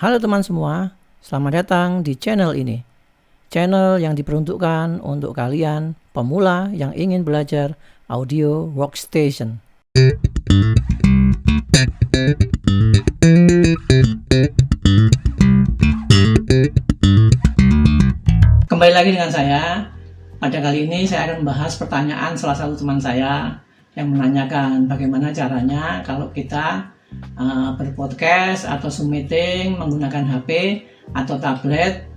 Halo teman semua, selamat datang di channel ini. Channel yang diperuntukkan untuk kalian pemula yang ingin belajar audio workstation. Kembali lagi dengan saya. Pada kali ini saya akan membahas pertanyaan salah satu teman saya yang menanyakan bagaimana caranya kalau kita berpodcast atau Zoom meeting menggunakan HP atau tablet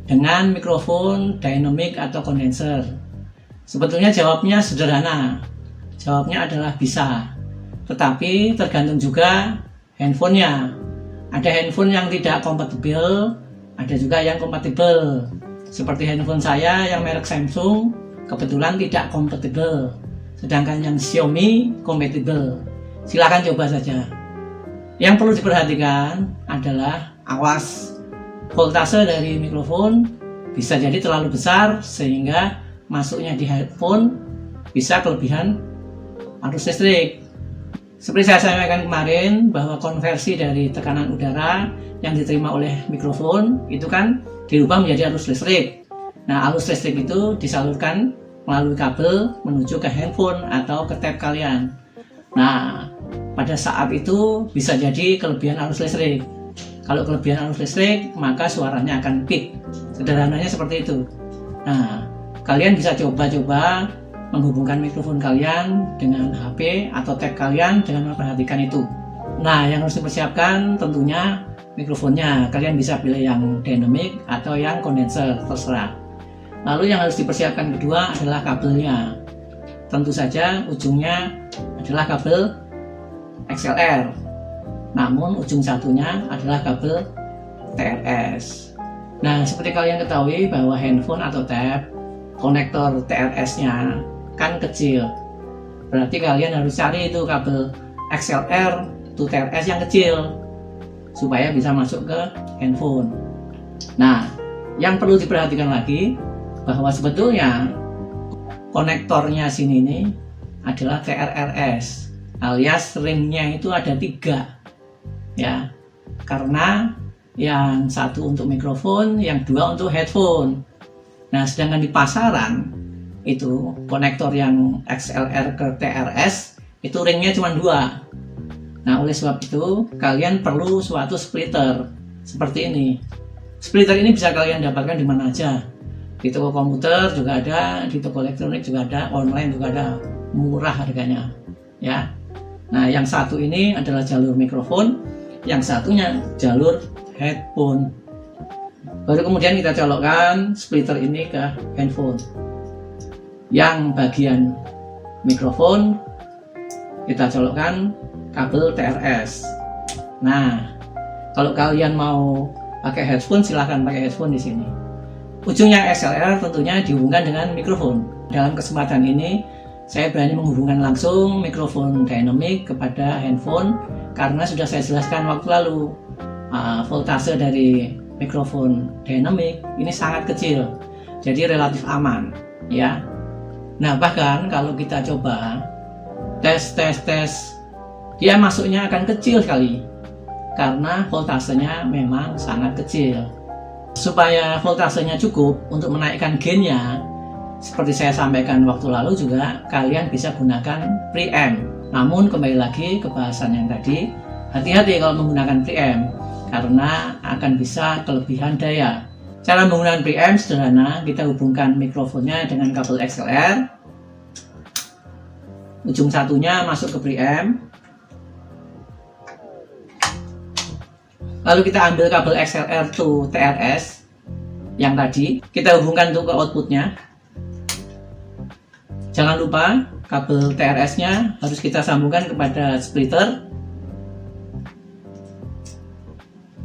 dengan mikrofon dynamic atau kondenser. Sebetulnya jawabnya sederhana. Jawabnya adalah bisa. Tetapi tergantung juga handphonenya. Ada handphone yang tidak kompatibel, ada juga yang kompatibel. Seperti handphone saya yang merek Samsung kebetulan tidak kompatibel. Sedangkan yang Xiaomi kompatibel. Silakan coba saja. Yang perlu diperhatikan adalah awas voltase dari mikrofon bisa jadi terlalu besar sehingga masuknya di headphone bisa kelebihan arus listrik. Seperti saya sampaikan kemarin bahwa konversi dari tekanan udara yang diterima oleh mikrofon itu kan dirubah menjadi arus listrik. Nah, arus listrik itu disalurkan melalui kabel menuju ke handphone atau ke tab kalian. Nah, pada saat itu bisa jadi kelebihan arus listrik. Kalau kelebihan arus listrik, maka suaranya akan peak. Sederhananya seperti itu. Nah, kalian bisa coba-coba menghubungkan mikrofon kalian dengan HP atau tab kalian dengan memperhatikan itu. Nah, yang harus dipersiapkan tentunya mikrofonnya. Kalian bisa pilih yang dynamic atau yang kondenser, terserah. Lalu yang harus dipersiapkan kedua adalah kabelnya. Tentu saja ujungnya adalah kabel XLR, namun ujung satunya adalah kabel TRS. Nah, seperti kalian ketahui bahwa handphone atau tab konektor TRS-nya kan kecil, berarti kalian harus cari itu kabel XLR to TRS yang kecil supaya bisa masuk ke handphone. Nah, yang perlu diperhatikan lagi bahwa sebetulnya konektornya sini ini adalah TRRS alias ringnya itu ada 3 ya, karena yang satu untuk mikrofon, yang 2 untuk headphone. Nah, sedangkan di pasaran itu konektor yang XLR ke TRS itu ringnya cuma 2. Nah, oleh sebab itu kalian perlu suatu splitter seperti ini. Splitter ini bisa kalian dapatkan di mana aja. Di toko komputer juga ada, di toko elektronik juga ada, online juga ada, murah harganya ya. Nah, yang satu ini adalah jalur mikrofon, yang satunya jalur headphone. Baru kemudian kita colokkan splitter ini ke handphone. Yang bagian mikrofon kita colokkan kabel TRS. Nah, kalau kalian mau pakai headphone silahkan pakai headphone di sini. Ujungnya XLR tentunya dihubungkan dengan mikrofon. Dalam kesempatan ini saya berani menghubungkan langsung mikrofon dynamic kepada handphone karena sudah saya jelaskan waktu lalu. Voltase dari mikrofon dynamic ini sangat kecil, jadi relatif aman ya. Nah, bahkan kalau kita coba tes, dia masuknya akan kecil sekali karena voltasenya memang sangat kecil. Supaya voltasenya cukup untuk menaikkan gainnya, seperti saya sampaikan waktu lalu juga, kalian bisa gunakan preamp. Namun kembali lagi ke bahasan yang tadi, hati-hati kalau menggunakan preamp karena akan bisa kelebihan daya. Cara menggunakan preamp sederhana, kita hubungkan mikrofonnya dengan kabel XLR. Ujung satunya masuk ke preamp. Lalu kita ambil kabel XLR to TRS yang tadi, kita hubungkan untuk ke outputnya. Jangan lupa kabel TRS-nya harus kita sambungkan kepada splitter.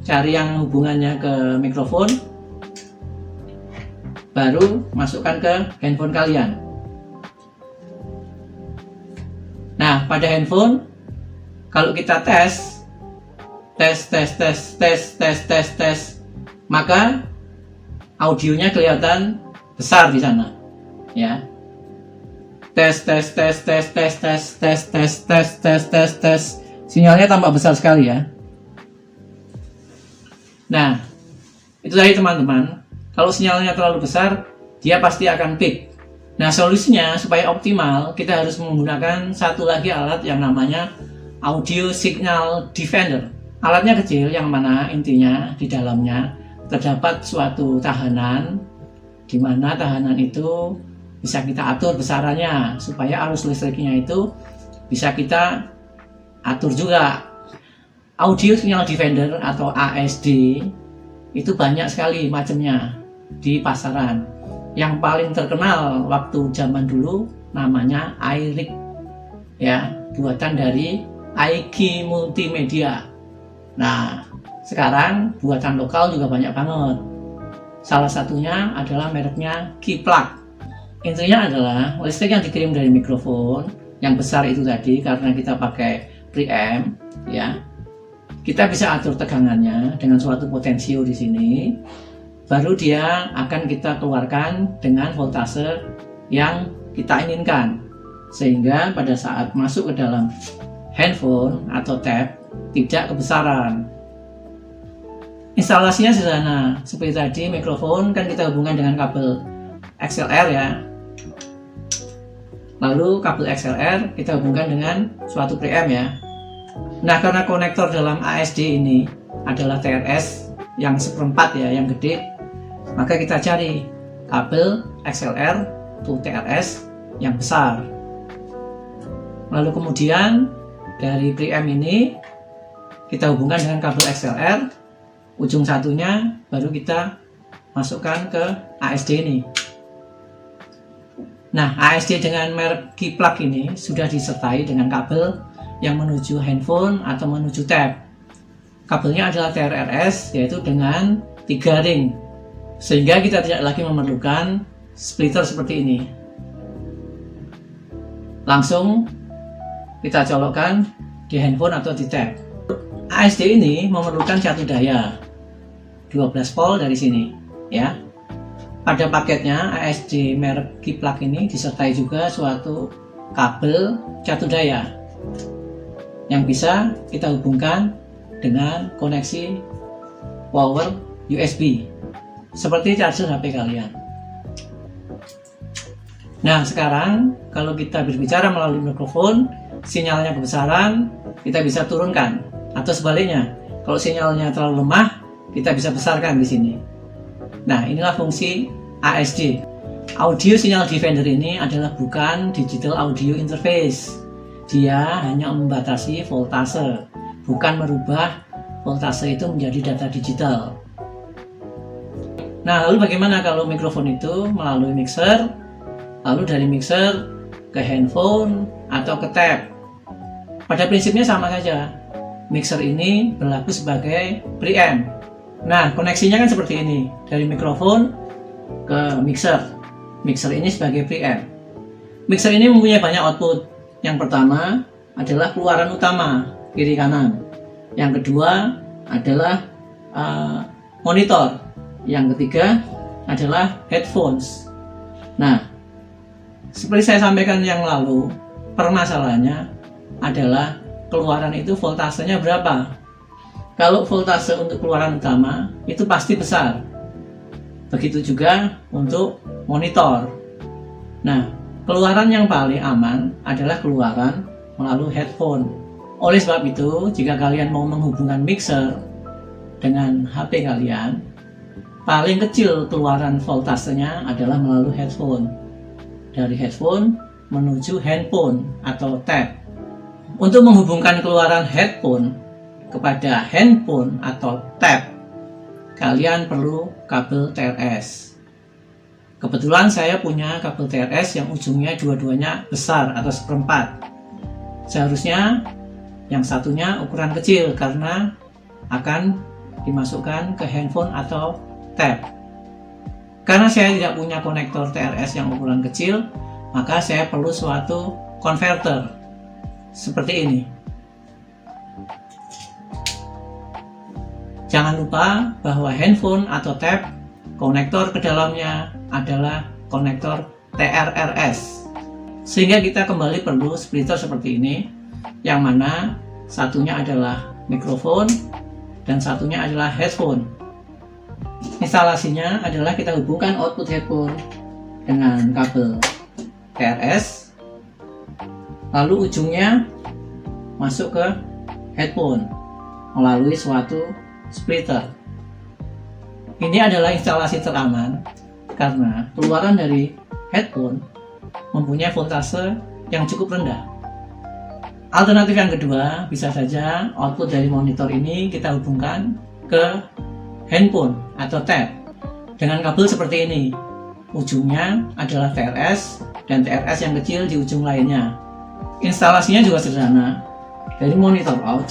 Cari yang hubungannya ke mikrofon, baru masukkan ke handphone kalian. Nah, pada handphone kalau kita tes, maka audionya kelihatan besar di sana ya. Tes, sinyalnya tampak besar sekali ya. Nah, itu tadi teman-teman, kalau sinyalnya terlalu besar, dia pasti akan peak. Nah, solusinya supaya optimal, kita harus menggunakan satu lagi alat yang namanya Audio Signal Defender. Alatnya kecil, yang mana intinya di dalamnya terdapat suatu tahanan, di mana tahanan itu bisa kita atur besarannya supaya arus listriknya itu bisa kita atur juga. Audio Signal Defender atau ASD itu banyak sekali macamnya di pasaran. Yang paling terkenal waktu zaman dulu namanya iRig, ya, buatan dari iKey Multimedia. Nah, sekarang buatan lokal juga banyak banget. Salah satunya adalah mereknya Keyplug. Intinya adalah listrik yang dikirim dari mikrofon yang besar itu tadi, karena kita pakai preamp, ya, kita bisa atur tegangannya dengan suatu potensio di sini. Baru dia akan kita keluarkan dengan voltase yang kita inginkan, sehingga pada saat masuk ke dalam handphone atau tab tidak kebesaran. Instalasinya sederhana, seperti tadi mikrofon kan kita hubungkan dengan kabel XLR, ya. Lalu kabel XLR kita hubungkan dengan suatu preamp, ya. Nah, karena konektor dalam ASD ini adalah TRS yang seperempat, ya, yang gede, maka kita cari kabel XLR to TRS yang besar. Lalu kemudian dari preamp ini kita hubungkan dengan kabel XLR, ujung satunya baru kita masukkan ke ASD ini. Nah, ASD dengan merek Keyplug ini sudah disertai dengan kabel yang menuju handphone atau menuju tab. Kabelnya adalah TRRS, yaitu dengan 3 ring, sehingga kita tidak lagi memerlukan splitter seperti ini. Langsung kita colokkan di handphone atau di tab. ASD ini memerlukan catu daya 12 volt dari sini, ya. Pada paketnya ASD merek Keyplug ini disertai juga suatu kabel catu daya yang bisa kita hubungkan dengan koneksi power USB seperti charger HP kalian. Nah, sekarang kalau kita berbicara melalui mikrofon, sinyalnya kebesaran, kita bisa turunkan, atau sebaliknya, kalau sinyalnya terlalu lemah, kita bisa besarkan di sini. Nah, inilah fungsi ASD. Audio Signal Defender ini adalah bukan digital audio interface. Dia hanya membatasi voltase, bukan merubah voltase itu menjadi data digital. Nah, lalu bagaimana kalau mikrofon itu melalui mixer, lalu dari mixer ke handphone atau ke tab? Pada prinsipnya sama saja. Mixer ini berlaku sebagai preamp. Nah, koneksinya kan seperti ini, dari mikrofon ke mixer. Mixer ini sebagai preamp. Mixer ini mempunyai banyak output. Yang pertama adalah keluaran utama, kiri kanan. Yang kedua adalah monitor. Yang ketiga adalah headphones. Nah, seperti saya sampaikan yang lalu, permasalahannya adalah keluaran itu voltasenya berapa. Kalau voltase untuk keluaran utama itu pasti besar. Begitu juga untuk monitor. Nah, keluaran yang paling aman adalah keluaran melalui headphone. Oleh sebab itu, jika kalian mau menghubungkan mixer dengan HP kalian, paling kecil keluaran voltasenya adalah melalui headphone. Dari headphone menuju handphone atau tab. Untuk menghubungkan keluaran headphone kepada handphone atau tab, kalian perlu kabel TRS. Kebetulan saya punya kabel TRS yang ujungnya dua-duanya besar atau seperempat. Seharusnya yang satunya ukuran kecil karena akan dimasukkan ke handphone atau tab. Karena saya tidak punya konektor TRS yang ukuran kecil, maka saya perlu suatu converter seperti ini. Jangan lupa bahwa handphone atau tab, konektor ke dalamnya adalah konektor TRRS. Sehingga kita kembali perlu splitter seperti ini, yang mana satunya adalah mikrofon dan satunya adalah headphone. Instalasinya adalah kita hubungkan output headphone dengan kabel TRS, lalu ujungnya masuk ke headphone melalui suatu splitter. Ini adalah instalasi teraman karena keluaran dari headphone mempunyai voltase yang cukup rendah. Alternatif yang kedua, bisa saja output dari monitor ini kita hubungkan ke handphone atau tab dengan kabel seperti ini. Ujungnya adalah TRS dan TRS yang kecil di ujung lainnya. Instalasinya juga sederhana. Dari monitor out,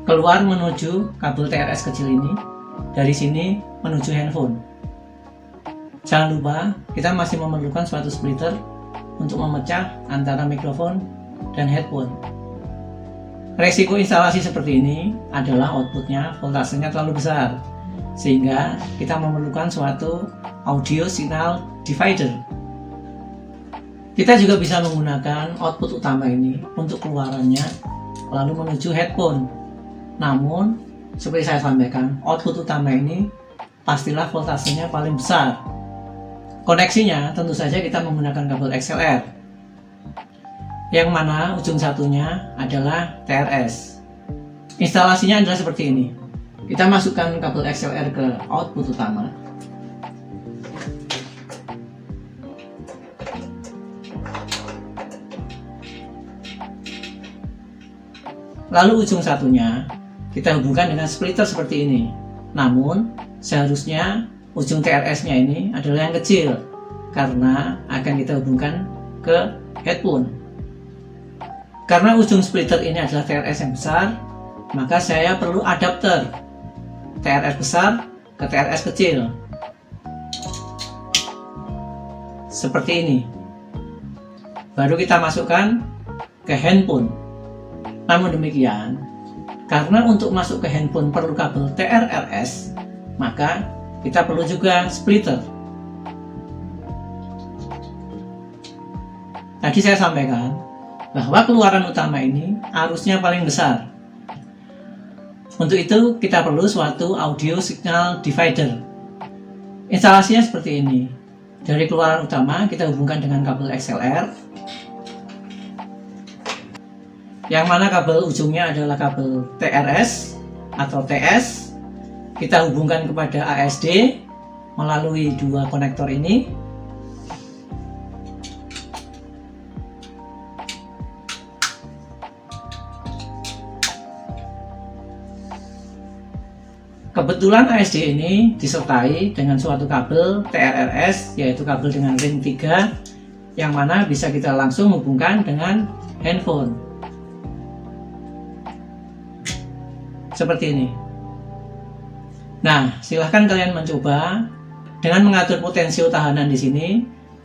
keluar menuju kabel TRS kecil ini, dari sini menuju handphone. Jangan lupa, kita masih memerlukan suatu splitter untuk memecah antara mikrofon dan headphone. Resiko instalasi seperti ini adalah outputnya voltasenya terlalu besar, sehingga kita memerlukan suatu audio signal divider. Kita juga bisa menggunakan output utama ini untuk keluarannya lalu menuju headphone. Namun, seperti saya sampaikan, output utama ini pastilah voltasenya paling besar. Koneksinya tentu saja kita menggunakan kabel XLR, yang mana ujung satunya adalah TRS. Instalasinya adalah seperti ini. Kita masukkan kabel XLR ke output utama. Lalu ujung satunya kita hubungkan dengan splitter seperti ini. Namun seharusnya ujung TRS-nya ini adalah yang kecil karena akan kita hubungkan ke headphone. Karena ujung splitter ini adalah TRS yang besar, maka saya perlu adapter TRS besar ke TRS kecil. Seperti ini. Baru kita masukkan ke handphone. Namun demikian, karena untuk masuk ke handphone perlu kabel TRRS, maka kita perlu juga splitter. Tadi saya sampaikan bahwa keluaran utama ini arusnya paling besar. Untuk itu kita perlu suatu audio signal divider. Instalasinya seperti ini. Dari keluaran utama kita hubungkan dengan kabel XLR, yang mana kabel ujungnya adalah kabel TRS atau TS. Kita hubungkan kepada ASD melalui dua konektor ini. Kebetulan ASD ini disertai dengan suatu kabel TRRS, yaitu kabel dengan ring 3, yang mana bisa kita langsung hubungkan dengan handphone. Seperti ini. Nah, silahkan kalian mencoba dengan mengatur potensio tahanan di sini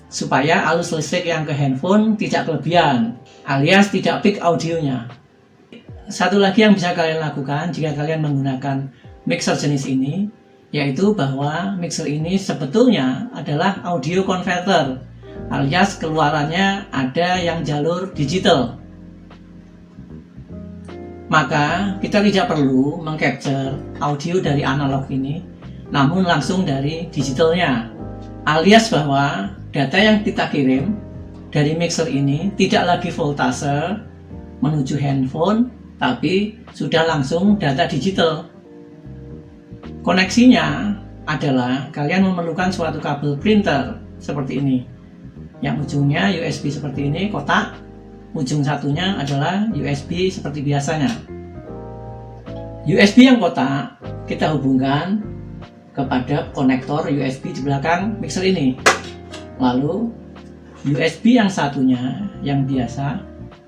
supaya arus listrik yang ke handphone tidak kelebihan, alias tidak peak audionya. Satu lagi yang bisa kalian lakukan jika kalian menggunakan mixer jenis ini, yaitu bahwa mixer ini sebetulnya adalah audio converter, alias keluarannya ada yang jalur digital. Maka kita tidak perlu mengcapture audio dari analog ini, namun langsung dari digitalnya, alias bahwa data yang kita kirim dari mixer ini tidak lagi voltase menuju handphone, tapi sudah langsung data digital. Koneksinya adalah kalian memerlukan suatu kabel printer seperti ini, yang ujungnya USB seperti ini, kotak. Ujung satunya adalah USB seperti biasanya. USB yang kotak kita hubungkan kepada konektor USB di belakang mixer ini. Lalu USB yang satunya yang biasa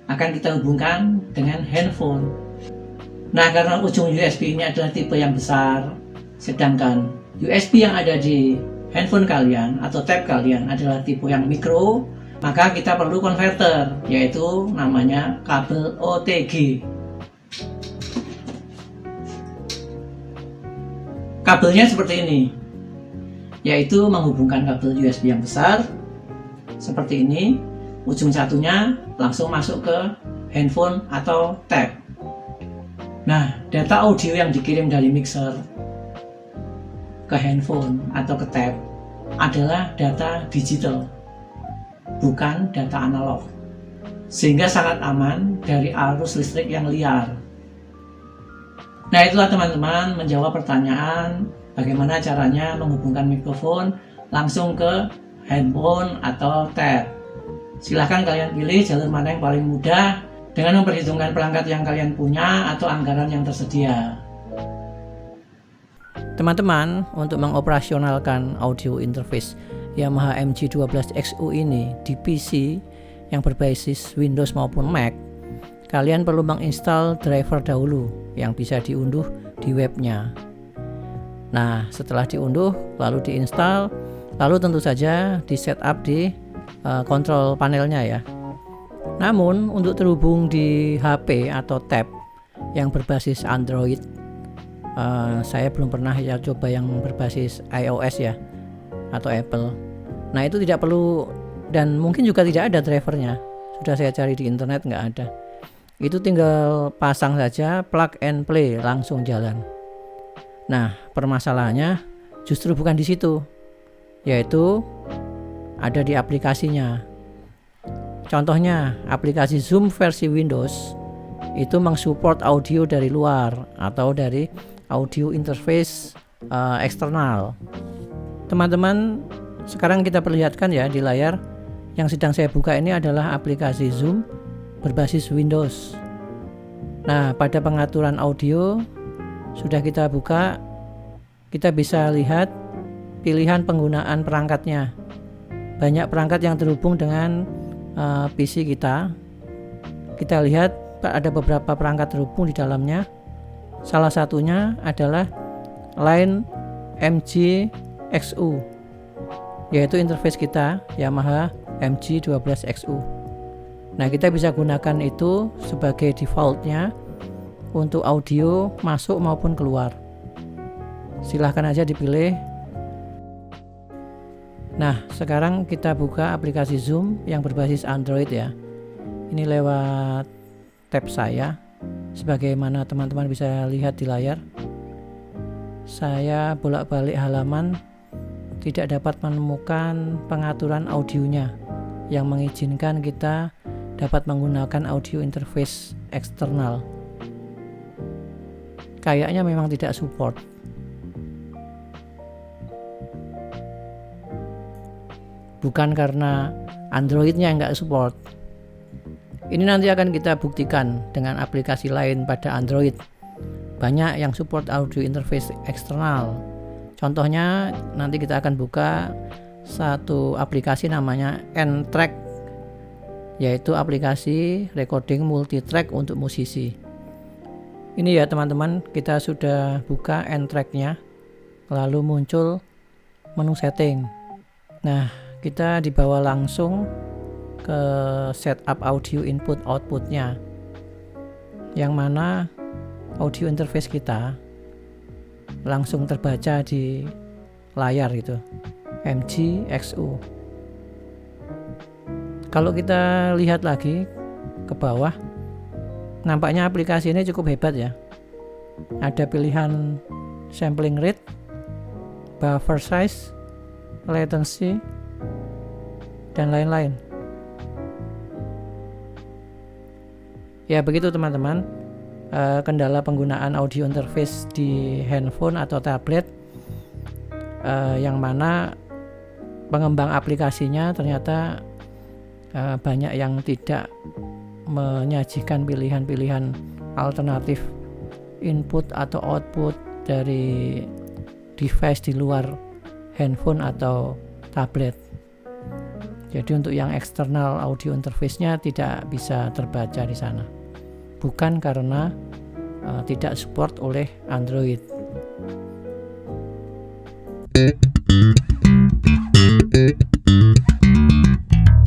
akan kita hubungkan dengan handphone. Nah, karena ujung USB ini adalah tipe yang besar, sedangkan USB yang ada di handphone kalian atau tab kalian adalah tipe yang mikro, maka kita perlu konverter, yaitu namanya kabel OTG. Kabelnya seperti ini, yaitu menghubungkan kabel USB yang besar seperti ini, ujung satunya langsung masuk ke handphone atau tab. Nah, data audio yang dikirim dari mixer ke handphone atau ke tab adalah data digital, bukan data analog, sehingga sangat aman dari arus listrik yang liar. Nah, itulah teman-teman menjawab pertanyaan bagaimana caranya menghubungkan mikrofon langsung ke handphone atau tab. Silahkan kalian pilih jalur mana yang paling mudah dengan memperhitungkan perangkat yang kalian punya atau anggaran yang tersedia. Teman-teman, untuk mengoperasionalkan audio interface Yamaha MG12XU ini di PC yang berbasis Windows maupun Mac, kalian perlu menginstal driver dahulu yang bisa diunduh di webnya. Nah, setelah diunduh lalu diinstal, lalu tentu saja di setup di kontrol panelnya ya. Namun untuk terhubung di HP atau tab yang berbasis Android, saya belum pernah ya coba yang berbasis iOS ya atau Apple. Nah, itu tidak perlu dan mungkin juga tidak ada drivernya. Sudah saya cari di internet nggak ada. Itu tinggal pasang saja, plug and play, langsung jalan. Nah, permasalahannya justru bukan di situ, yaitu ada di aplikasinya. Contohnya, aplikasi Zoom versi Windows itu mensupport audio dari luar atau dari audio interface eksternal. Teman-teman, sekarang kita perlihatkan ya di layar yang sedang saya buka ini adalah aplikasi Zoom berbasis Windows. Nah, pada pengaturan audio sudah kita buka, kita bisa lihat pilihan penggunaan perangkatnya. Banyak perangkat yang terhubung dengan PC kita. Kita lihat ada beberapa perangkat terhubung di dalamnya. Salah satunya adalah line MG-XU, yaitu interface kita Yamaha MG12XU. Nah, kita bisa gunakan itu sebagai defaultnya untuk audio masuk maupun keluar. Silahkan aja dipilih. Nah, sekarang kita buka aplikasi Zoom yang berbasis Android ya. Ini lewat tab saya. Sebagaimana teman-teman bisa lihat di layar, saya bolak-balik halaman tidak dapat menemukan pengaturan audionya yang mengizinkan kita dapat menggunakan audio interface eksternal. Kayaknya memang tidak support. Bukan karena Androidnya nggak support. Ini nanti akan kita buktikan dengan aplikasi lain pada Android. Banyak yang support audio interface eksternal. Contohnya nanti kita akan buka satu aplikasi namanya N-Track, yaitu aplikasi recording multitrack untuk musisi. Ini ya teman-teman, kita sudah buka N-Track-nya, lalu muncul menu setting. Nah, kita dibawa langsung ke setup audio input outputnya, yang mana audio interface kita langsung terbaca di layar itu MG-XU. Kalau kita lihat lagi ke bawah, nampaknya aplikasi ini cukup hebat ya. Ada pilihan sampling rate, buffer size, latency, dan lain-lain. Ya begitu teman-teman, kendala penggunaan audio interface di handphone atau tablet, yang mana pengembang aplikasinya ternyata banyak yang tidak menyajikan pilihan-pilihan alternatif input atau output dari device di luar handphone atau tablet. Jadi untuk yang eksternal audio interface-nya tidak bisa terbaca di sana. Bukan karena tidak support oleh Android.